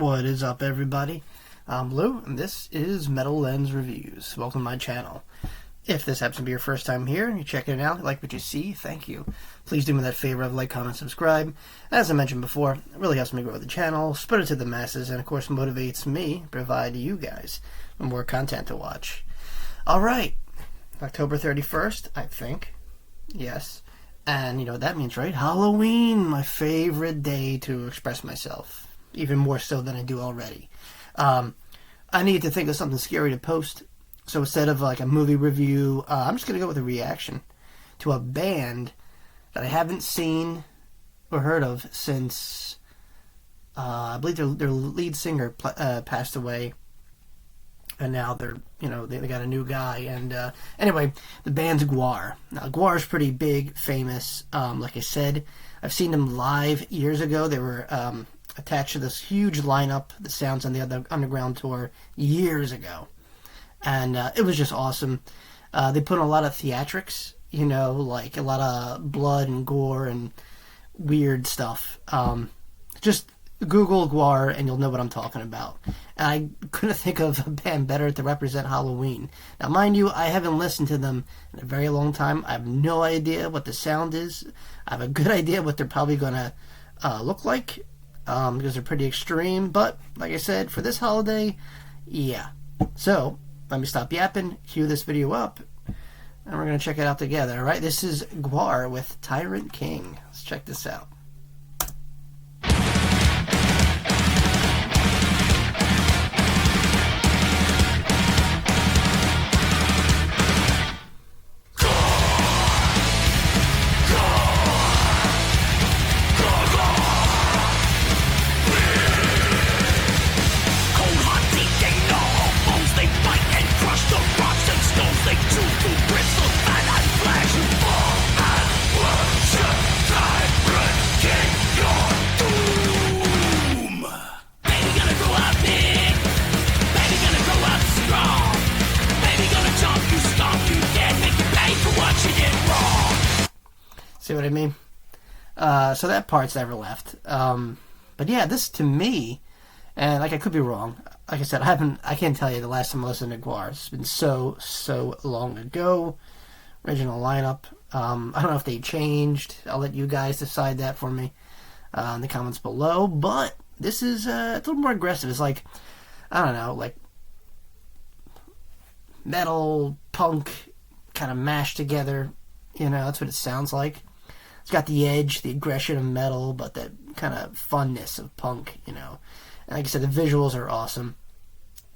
What is up, everybody? I'm Lou, and this is Metal Lens Reviews. Welcome to my channel. If this happens to be your first time here and you're checking it out, you like what you see, thank you. Please do me that favor of like, comment, subscribe. As I mentioned before, it really helps me grow the channel, spread it to the masses, and of course motivates me to provide you guys more content to watch. Alright, October 31st, I think. Yes. And you know what that means, right? Halloween, my favorite day to express myself. Even more so than I do already. I needed to think of something scary to post. So instead of like a movie review, I'm just going to go with a reaction to a band that I haven't seen or heard of since, I believe their lead singer passed away. And now they got a new guy. And anyway, the band's GWAR. Now, GWAR is pretty big, famous. Like I said, I've seen them live years ago. They were attached to this huge lineup that Sounds on the Underground tour years ago. And it was just awesome. They put on a lot of theatrics, like a lot of blood and gore and weird stuff. Just Google GWAR and you'll know what I'm talking about. And I couldn't think of a band better to represent Halloween. Now, mind you, I haven't listened to them in a very long time. I have no idea what the sound is. I have a good idea what they're probably going to look like. Because they're pretty extreme, but like I said, for this holiday, yeah. So, let me stop yapping, cue this video up, and we're going to check it out together, alright? This is GWAR with Tyrant King. Let's check this out. See what I mean? So that part's never left. But yeah, this to me, and like I could be wrong. Like I said, I can't tell you the last time I listened to GWAR. It's been so long ago. Original lineup. I don't know if they changed. I'll let you guys decide that for me in the comments below. But this is a little more aggressive. It's like, I don't know, like metal, punk, kind of mashed together. That's what it sounds like. It's got the edge, the aggression of metal, but that kind of funness of punk, And like I said, the visuals are awesome.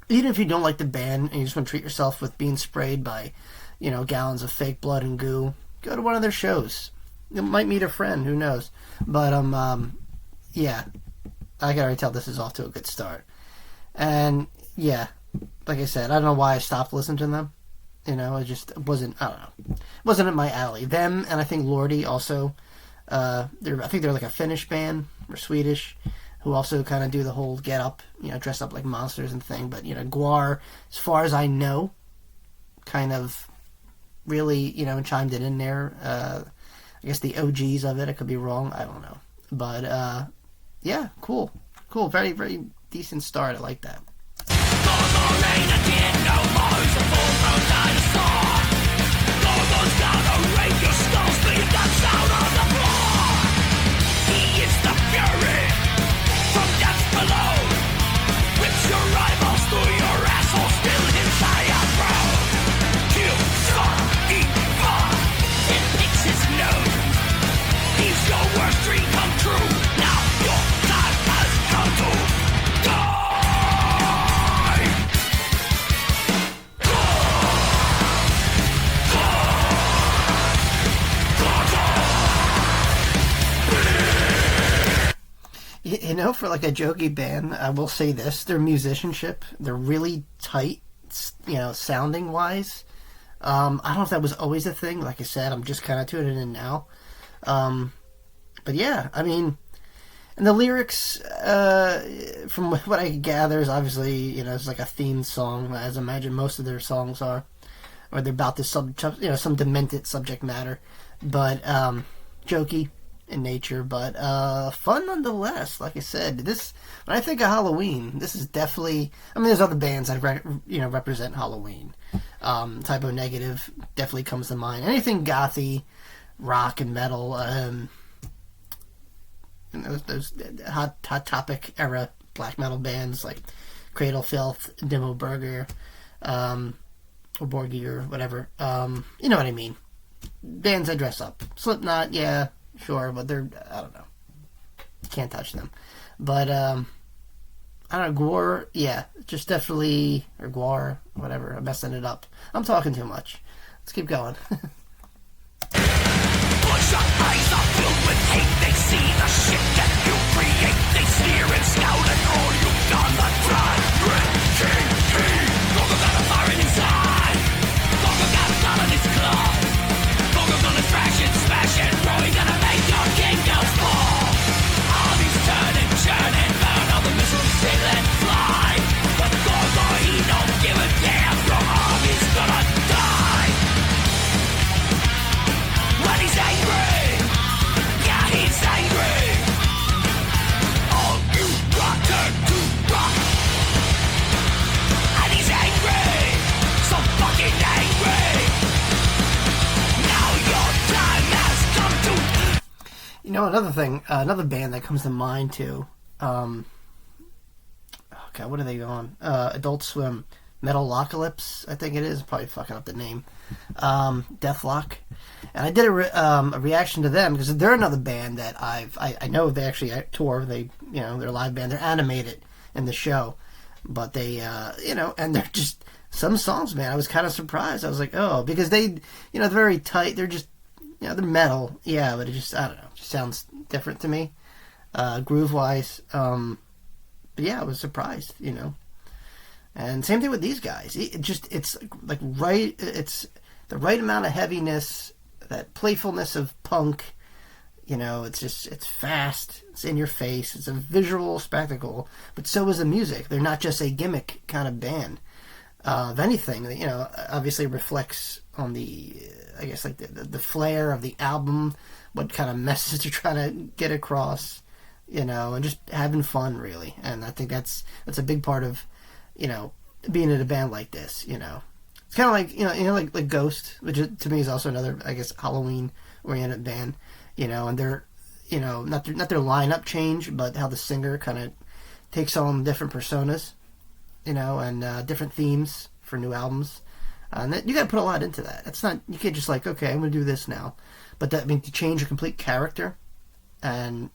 Even if you don't like the band and you just want to treat yourself with being sprayed by, gallons of fake blood and goo, go to one of their shows. You might meet a friend, who knows. But, yeah, I can already tell this is off to a good start. And, yeah, like I said, I don't know why I stopped listening to them. It just wasn't, I don't know. It wasn't in my alley. Them, and I think Lordi also, I think they're like a Finnish band, or Swedish, who also kind of do the whole get up, dress up like monsters and thing. But, GWAR, as far as I know, kind of really, chimed it in there. I guess the OGs of it, I could be wrong, I don't know. But, yeah, cool. Cool, very, very decent start, I like that. For like a jokey band, I will say this: their musicianship, they're really tight, sounding wise. I don't know if that was always a thing. Like I said, I'm just kind of tuning in now. But yeah, I mean, and the lyrics, from what I gather, is obviously, it's like a theme song, as I imagine most of their songs are, or they're about this some demented subject matter. But jokey. in nature, but fun nonetheless. Like I said, this when I think of Halloween, this is definitely. I mean, there's other bands that represent Halloween. Type of Negative definitely comes to mind. Anything gothy, rock and metal. Those hot topic era black metal bands like Cradle Filth, Dimmu Borgir, or Borgir or whatever. You know what I mean. Bands that dress up. Slipknot, yeah, sure, but they're, I don't know. Can't touch them. But, I don't know, GWAR, yeah, just definitely, or GWAR, whatever, I'm messing it up. I'm talking too much. Let's keep going. Bloodshot eyes are filled with hate. They see the shit that you create. They sneer and scowl at all you've done. The Tyrant King. Gogo got a fire in his eye. Gogo got a gun in his claw. Gogo gonna thrash and smash and roll. He gonna make your kingdoms fall. All these turn and churn and burn. All the missiles sail and fly. But Gogo, he don't give a damn. Your army's gonna die. When he's angry, yeah, he's angry. All you rock turn to rock. And he's angry, so fucking angry. Now your time has come to. You know, another thing, another band that comes to mind too. Okay, what are they on? Adult Swim, Metalocalypse, I think it is. Probably fucking up the name. Deathlock, and I did a reaction to them because they're another band that I know they actually tour. They they're a live band. They're animated in the show, but they and they're just some songs, man. I was kind of surprised. I was like, oh, because they're very tight. They're just they're metal, yeah, but it just I don't know, just sounds different to me, groove wise. But yeah, I was surprised, And same thing with these guys. It's like right. It's the right amount of heaviness, that playfulness of punk. It's fast. It's in your face. It's a visual spectacle. But so is the music. They're not just a gimmick kind of band. If anything, obviously reflects on the, I guess, like the flair of the album, what kind of message they're trying to get across, and just having fun, really. And I think that's a big part of, being in a band like this, It's kind of like, like Ghost, which to me is also another, I guess, Halloween-oriented band, and they're, not their lineup change, but how the singer kind of takes on different personas, and different themes for new albums. And you got to put a lot into that. It's not, you can't just like, okay, I'm going to do this now. But that means to change a complete character and,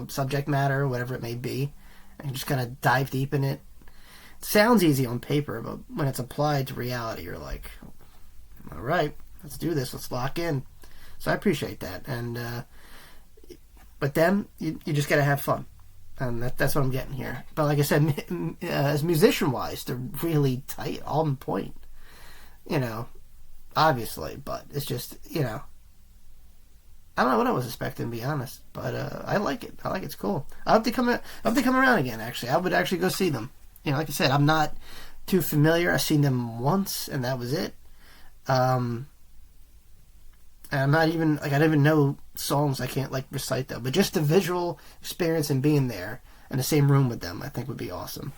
subject matter, whatever it may be, and just kind of dive deep in it. Sounds easy on paper, but when it's applied to reality, you're like, all right, let's do this. Let's lock in. So I appreciate that. And but then you just got to have fun. And that's what I'm getting here. But like I said, as musician-wise, they're really tight, all on point. Obviously. But it's just, I don't know what I was expecting, to be honest. But I like it. I like it. It's cool. I hope they come around again, actually. I would actually go see them. Like I said, I'm not too familiar. I've seen them once, and that was it. And I'm not even, I don't even know songs. I can't, recite them. But just the visual experience and being there in the same room with them, I think would be awesome.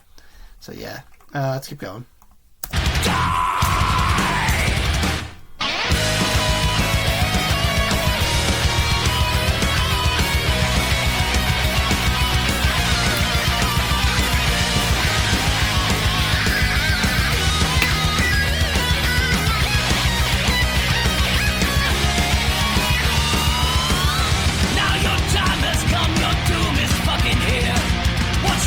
So, yeah. Let's keep going.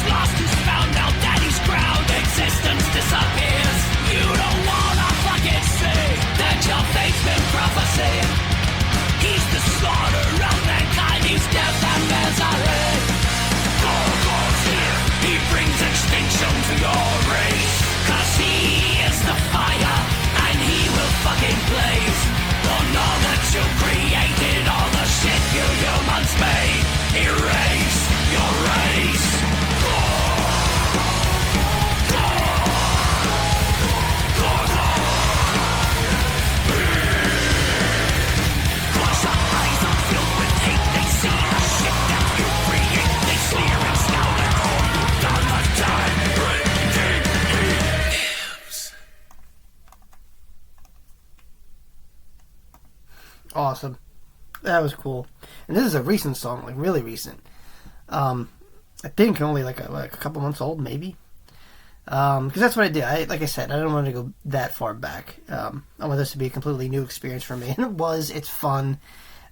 Lost is found, now that he's crowned, existence disappears. You don't want Awesome. That was cool. And this is a recent song, like really recent. I think only like a couple months old, maybe. Because that's what I did. Like I said, I don't want to go that far back. I want this to be a completely new experience for me, and it was. It's fun.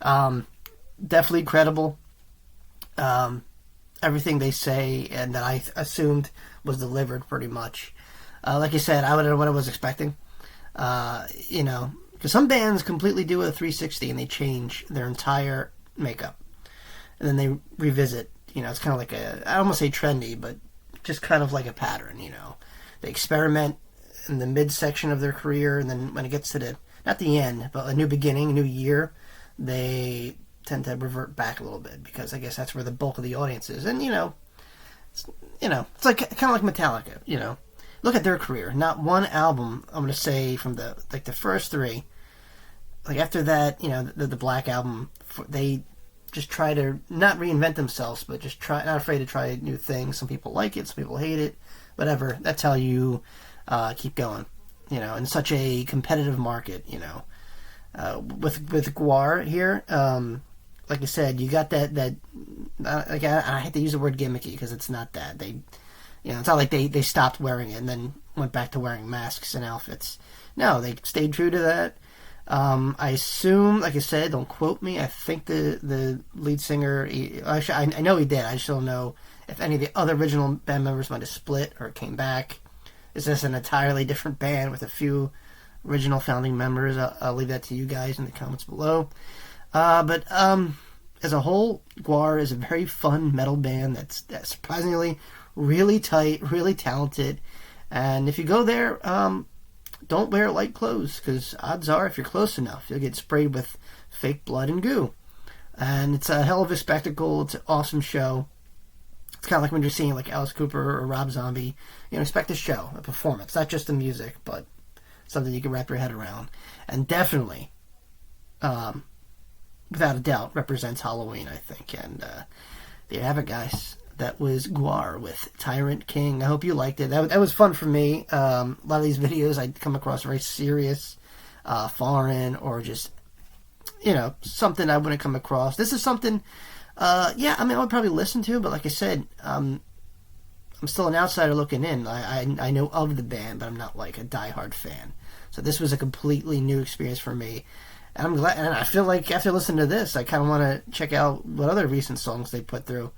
Definitely credible. Everything they say and that I assumed was delivered pretty much. Like I said, I don't know what I was expecting. Because some bands completely do a 360 and they change their entire makeup, and then they revisit. It's kind of like I don't want to say trendy, but just kind of like a pattern. They experiment in the midsection of their career, and then when it gets to not the end, but a new beginning, a new year, they tend to revert back a little bit, because I guess that's where the bulk of the audience is. And it's like kind of like Metallica. Look at their career. Not one album, I'm going to say, from the first three. Like after that, the Black Album, they just try to not reinvent themselves, but just not afraid to try new things. Some people like it, some people hate it, whatever. That's how you keep going. In such a competitive market. With GWAR here. Like I said, you got that like I hate to use the word gimmicky, because it's not that. It's not like they stopped wearing it and then went back to wearing masks and outfits. No, they stayed true to that. I assume, like I said, don't quote me, I think the lead singer, actually, I know he did. I just don't know if any of the other original band members might have split or came back. Is this an entirely different band with a few original founding members? I'll leave that to you guys in the comments below. But as a whole, GWAR is a very fun metal band that's surprisingly really tight, really talented. And if you go there, don't wear light clothes, because odds are, if you're close enough, you'll get sprayed with fake blood and goo. And it's a hell of a spectacle. It's an awesome show. It's kind of like when you're seeing like Alice Cooper or Rob Zombie. Expect a show, a performance, not just the music, but something you can wrap your head around. And definitely, without a doubt, represents Halloween, I think. And there you have it, guys. That was GWAR with Tyrant King. I hope you liked it. That was fun for me. A lot of these videos I come across very serious, foreign, or just, something I wouldn't come across. This is something, I would probably listen to, but like I said, I'm still an outsider looking in. I know of the band, but I'm not like a diehard fan. So this was a completely new experience for me. And I'm glad, and I feel like after listening to this, I kind of want to check out what other recent songs they put through.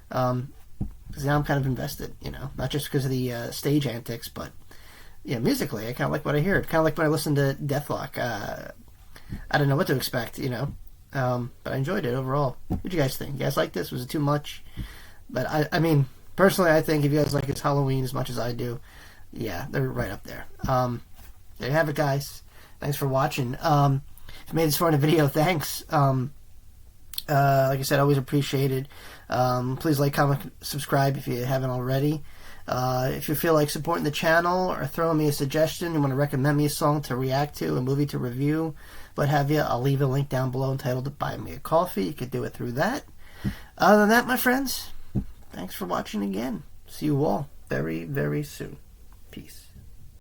Because now I'm kind of invested, not just because of the stage antics, but musically, I kind of like what I hear. Kind of like when I listened to Deathlock. I don't know what to expect, but I enjoyed it overall. What do you guys think? You guys like this? Was it too much? But I mean, personally, I think if you guys like it's Halloween as much as I do, yeah, they're right up there. There you have it, guys. Thanks for watching. If you made this far in the video, thanks. Like I said, always appreciated. Please like, comment, subscribe if you haven't already. If you feel like supporting the channel or throwing me a suggestion, you want to recommend me a song to react to, a movie to review, what have you, I'll leave a link down below entitled Buy Me a Coffee. You could do it through that. Other than that, my friends, thanks for watching again. See you all very, very soon. Peace.